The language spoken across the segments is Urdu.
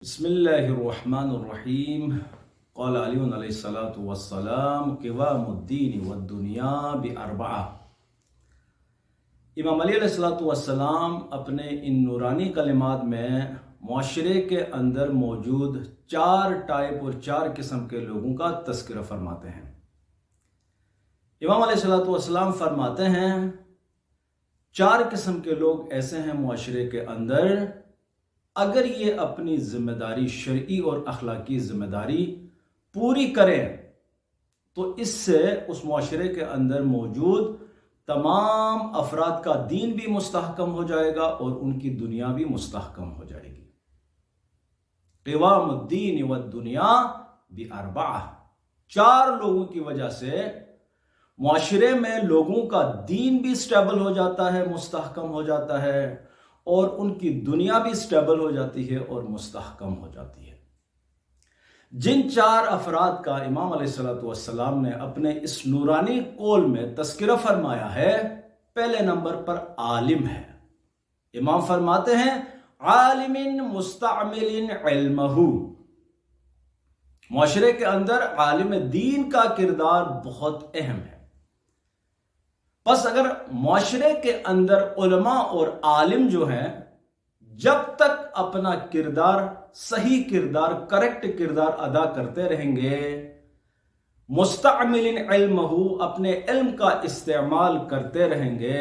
بسم اللہ الرحمن الرحیم قال علی علیہ الصلاۃ والسلام قوام الدین والدنیا باربعہ۔ امام علی علیہ الصلاۃ والسلام اپنے ان نورانی کلمات میں معاشرے کے اندر موجود چار ٹائپ اور چار قسم کے لوگوں کا تذکرہ فرماتے ہیں۔ امام علیہ الصلاۃ والسلام فرماتے ہیں چار قسم کے لوگ ایسے ہیں معاشرے کے اندر، اگر یہ اپنی ذمہ داری شرعی اور اخلاقی ذمہ داری پوری کریں تو اس سے اس معاشرے کے اندر موجود تمام افراد کا دین بھی مستحکم ہو جائے گا اور ان کی دنیا بھی مستحکم ہو جائے گی۔ قوام الدین والدنیا باربعہ، چار لوگوں کی وجہ سے معاشرے میں لوگوں کا دین بھی سٹیبل ہو جاتا ہے، مستحکم ہو جاتا ہے، اور ان کی دنیا بھی سٹیبل ہو جاتی ہے اور مستحکم ہو جاتی ہے۔ جن چار افراد کا امام علیہ الصلوۃ والسلام نے اپنے اس نورانی قول میں تذکرہ فرمایا ہے، پہلے نمبر پر عالم ہے۔ امام فرماتے ہیں عالم مستعمل علمہ، معاشرے کے اندر عالم دین کا کردار بہت اہم ہے۔ بس اگر معاشرے کے اندر علماء اور عالم جو ہیں جب تک اپنا کردار، صحیح کردار، کریکٹ کردار ادا کرتے رہیں گے، مستعمل علمہ، اپنے علم کا استعمال کرتے رہیں گے،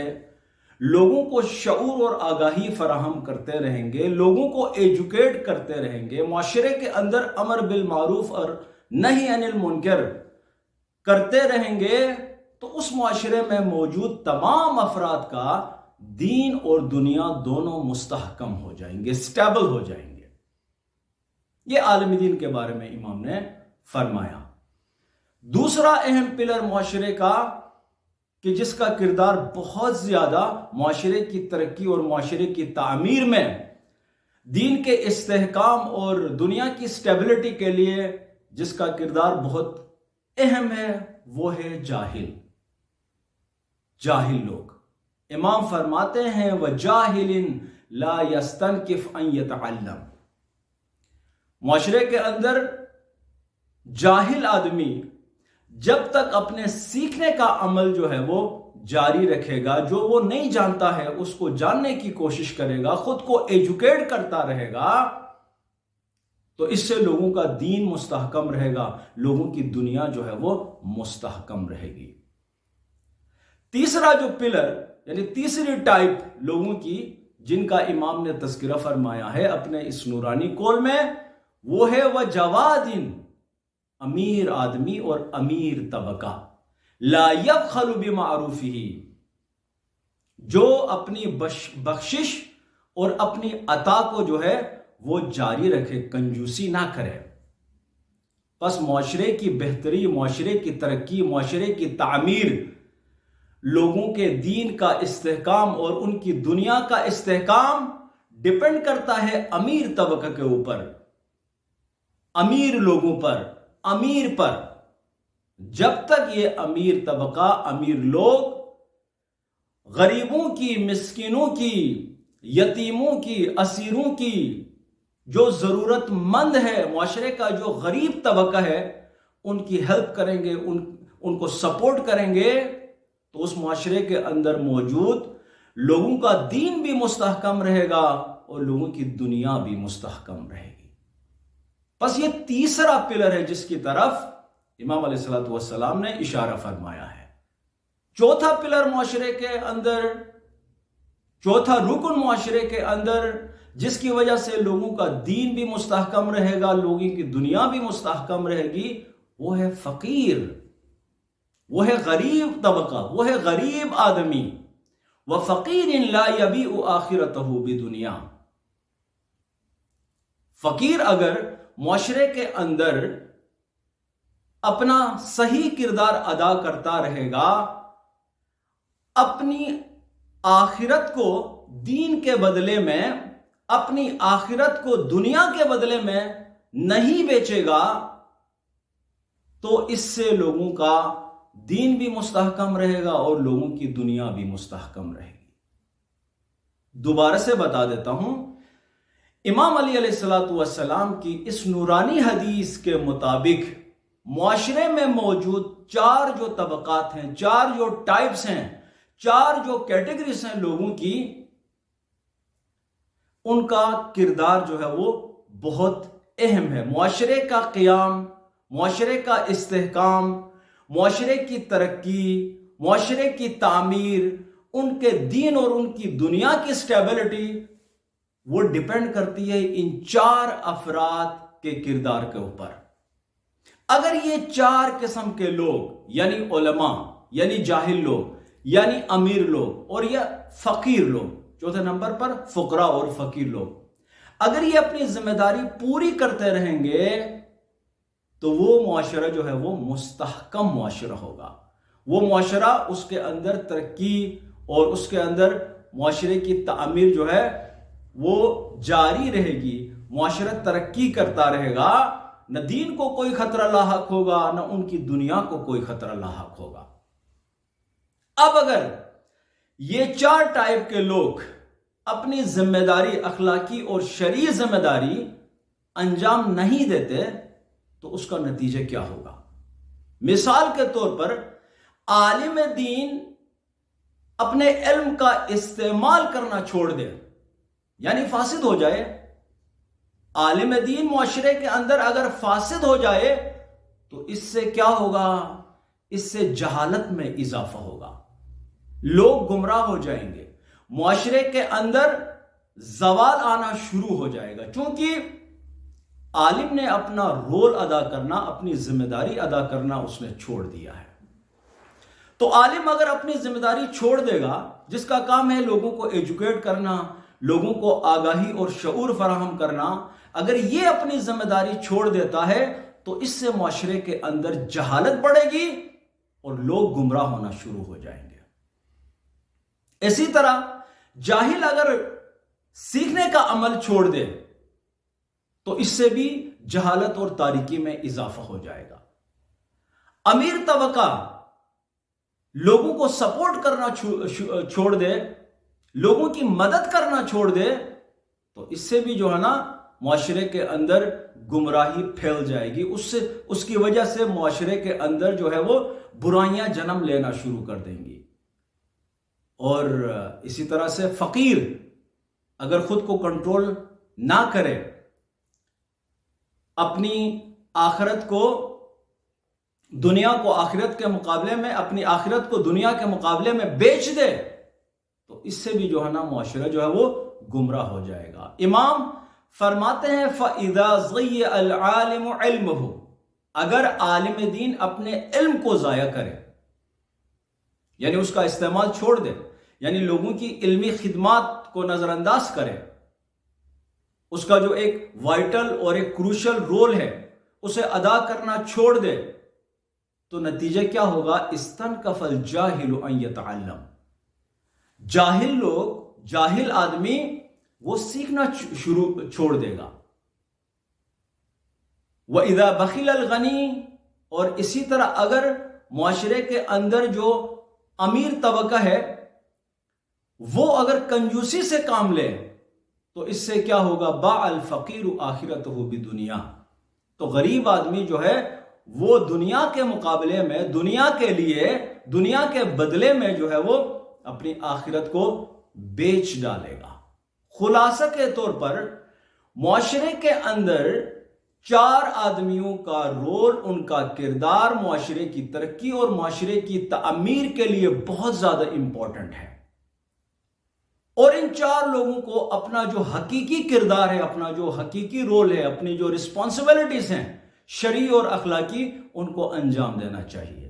لوگوں کو شعور اور آگاہی فراہم کرتے رہیں گے، لوگوں کو ایجوکیٹ کرتے رہیں گے، معاشرے کے اندر امر بالمعروف اور نہی عن المنکر کرتے رہیں گے، تو اس معاشرے میں موجود تمام افراد کا دین اور دنیا دونوں مستحکم ہو جائیں گے، سٹیبل ہو جائیں گے۔ یہ عالم دین کے بارے میں امام نے فرمایا۔ دوسرا اہم پلر معاشرے کا کہ جس کا کردار بہت زیادہ معاشرے کی ترقی اور معاشرے کی تعمیر میں، دین کے استحکام اور دنیا کی سٹیبلٹی کے لیے جس کا کردار بہت اہم ہے، وہ ہے جاہل لوگ۔ امام فرماتے ہیں وَجَاهِلٍ لَا يَسْتَنْكِفْ أَنْ يَتَعَلَّمْ، معاشرے کے اندر جاہل آدمی جب تک اپنے سیکھنے کا عمل جو ہے وہ جاری رکھے گا، جو وہ نہیں جانتا ہے اس کو جاننے کی کوشش کرے گا، خود کو ایجوکیٹ کرتا رہے گا، تو اس سے لوگوں کا دین مستحکم رہے گا، لوگوں کی دنیا جو ہے وہ مستحکم رہے گی۔ تیسرا جو پلر، یعنی تیسری ٹائپ لوگوں کی جن کا امام نے تذکرہ فرمایا ہے اپنے اس نورانی قول میں، وہ ہے وَجَوَادٍ، امیر آدمی اور امیر طبقہ، لا يبخل بمعروفہ، جو اپنی بخشش اور اپنی عطا کو جو ہے وہ جاری رکھے، کنجوسی نہ کرے۔ پس معاشرے کی بہتری، معاشرے کی ترقی، معاشرے کی تعمیر، لوگوں کے دین کا استحکام اور ان کی دنیا کا استحکام ڈپینڈ کرتا ہے امیر طبقہ کے اوپر، امیر لوگوں پر، امیر پر۔ جب تک یہ امیر طبقہ، امیر لوگ غریبوں کی، مسکینوں کی، یتیموں کی، اسیروں کی، جو ضرورت مند ہے، معاشرے کا جو غریب طبقہ ہے، ان کی ہیلپ کریں گے، ان کو سپورٹ کریں گے، تو اس معاشرے کے اندر موجود لوگوں کا دین بھی مستحکم رہے گا اور لوگوں کی دنیا بھی مستحکم رہے گی۔ بس یہ تیسرا پلر ہے جس کی طرف امام علیہ الصلوۃ والسلام نے اشارہ فرمایا ہے۔ چوتھا پلر معاشرے کے اندر، چوتھا رکن معاشرے کے اندر جس کی وجہ سے لوگوں کا دین بھی مستحکم رہے گا، لوگوں کی دنیا بھی مستحکم رہے گی، وہ ہے فقیر، وہ ہے غریب طبقہ، وہ ہے غریب آدمی۔ وَفَقِيرٍ لَا يَبِيعُ آخِرَتَهُ بِدُنْيَا، فقیر اگر معاشرے کے اندر اپنا صحیح کردار ادا کرتا رہے گا، اپنی آخرت کو دین کے بدلے میں، اپنی آخرت کو دنیا کے بدلے میں نہیں بیچے گا، تو اس سے لوگوں کا دین بھی مستحکم رہے گا اور لوگوں کی دنیا بھی مستحکم رہے گی۔ دوبارہ سے بتا دیتا ہوں، امام علی علیہ الصلوۃ والسلام کی اس نورانی حدیث کے مطابق معاشرے میں موجود 4 جو طبقات ہیں، 4 جو ٹائپس ہیں، 4 جو کیٹیگریز ہیں لوگوں کی، ان کا کردار جو ہے وہ بہت اہم ہے۔ معاشرے کا قیام، معاشرے کا استحکام، معاشرے کی ترقی، معاشرے کی تعمیر، ان کے دین اور ان کی دنیا کی سٹیبلٹی، وہ ڈیپینڈ کرتی ہے ان 4 افراد کے کردار کے اوپر۔ اگر یہ 4 قسم کے لوگ، یعنی علماء، یعنی جاہل لوگ، یعنی امیر لوگ، اور یہ فقیر لوگ، چوتھے نمبر پر فقراء اور فقیر لوگ، اگر یہ اپنی ذمہ داری پوری کرتے رہیں گے تو وہ معاشرہ جو ہے وہ مستحکم معاشرہ ہوگا۔ وہ معاشرہ، اس کے اندر ترقی اور اس کے اندر معاشرے کی تعمیر جو ہے وہ جاری رہے گی، معاشرہ ترقی کرتا رہے گا، نہ دین کو کوئی خطرہ لاحق ہوگا، نہ ان کی دنیا کو کوئی خطرہ لاحق ہوگا۔ اب اگر یہ 4 ٹائپ کے لوگ اپنی ذمہ داری، اخلاقی اور شرعی ذمہ داری انجام نہیں دیتے تو اس کا نتیجہ کیا ہوگا؟ مثال کے طور پر عالم دین اپنے علم کا استعمال کرنا چھوڑ دے، یعنی فاسد ہو جائے۔ عالم دین معاشرے کے اندر اگر فاسد ہو جائے تو اس سے کیا ہوگا؟ اس سے جہالت میں اضافہ ہوگا، لوگ گمراہ ہو جائیں گے، معاشرے کے اندر زوال آنا شروع ہو جائے گا، چونکہ عالم نے اپنا رول ادا کرنا، اپنی ذمہ داری ادا کرنا اس نے چھوڑ دیا ہے۔ تو عالم اگر اپنی ذمہ داری چھوڑ دے گا، جس کا کام ہے لوگوں کو ایجوکیٹ کرنا، لوگوں کو آگاہی اور شعور فراہم کرنا، اگر یہ اپنی ذمہ داری چھوڑ دیتا ہے تو اس سے معاشرے کے اندر جہالت بڑھے گی اور لوگ گمراہ ہونا شروع ہو جائیں گے۔ اسی طرح جاہل اگر سیکھنے کا عمل چھوڑ دے تو اس سے بھی جہالت اور تاریکی میں اضافہ ہو جائے گا۔ امیر طبقہ لوگوں کو سپورٹ کرنا چھوڑ دے، لوگوں کی مدد کرنا چھوڑ دے تو اس سے بھی جو ہے نا معاشرے کے اندر گمراہی پھیل جائے گی، اس کی وجہ سے معاشرے کے اندر جو ہے وہ برائیاں جنم لینا شروع کر دیں گی۔ اور اسی طرح سے فقیر اگر خود کو کنٹرول نہ کرے، اپنی آخرت کو دنیا کو آخرت کے مقابلے میں، اپنی آخرت کو دنیا کے مقابلے میں بیچ دے تو اس سے بھی جو ہے نا معاشرہ جو ہے وہ گمراہ ہو جائے گا۔ امام فرماتے ہیں فَإِذَا ضَيَّعَ الْعَالِمُ عِلْمَهُ، اگر عالم دین اپنے علم کو ضائع کرے، یعنی اس کا استعمال چھوڑ دے، یعنی لوگوں کی علمی خدمات کو نظر انداز کرے، اس کا جو ایک وائٹل اور ایک کروشل رول ہے اسے ادا کرنا چھوڑ دے تو نتیجہ کیا ہوگا؟ استنکف الجاہل ان یتعلم، جاہل لوگ، جاہل آدمی وہ سیکھنا چھوڑ دے گا۔ وَإِذَا بَخِلَ الْغَنِي، اور اسی طرح اگر معاشرے کے اندر جو امیر طبقہ ہے وہ اگر کنجوسی سے کام لے تو اس سے کیا ہوگا؟ باع الفقیر آخرتہ بدنیا، تو غریب آدمی جو ہے وہ دنیا کے مقابلے میں، دنیا کے لیے، دنیا کے بدلے میں جو ہے وہ اپنی آخرت کو بیچ ڈالے گا۔ خلاصہ کے طور پر معاشرے کے اندر 4 آدمیوں کا رول، ان کا کردار معاشرے کی ترقی اور معاشرے کی تعمیر کے لیے بہت زیادہ امپورٹنٹ ہے، اور ان 4 لوگوں کو اپنا جو حقیقی کردار ہے، اپنا جو حقیقی رول ہے، اپنی جو رسپانسبلٹیز ہیں شرعی اور اخلاقی، ان کو انجام دینا چاہیے۔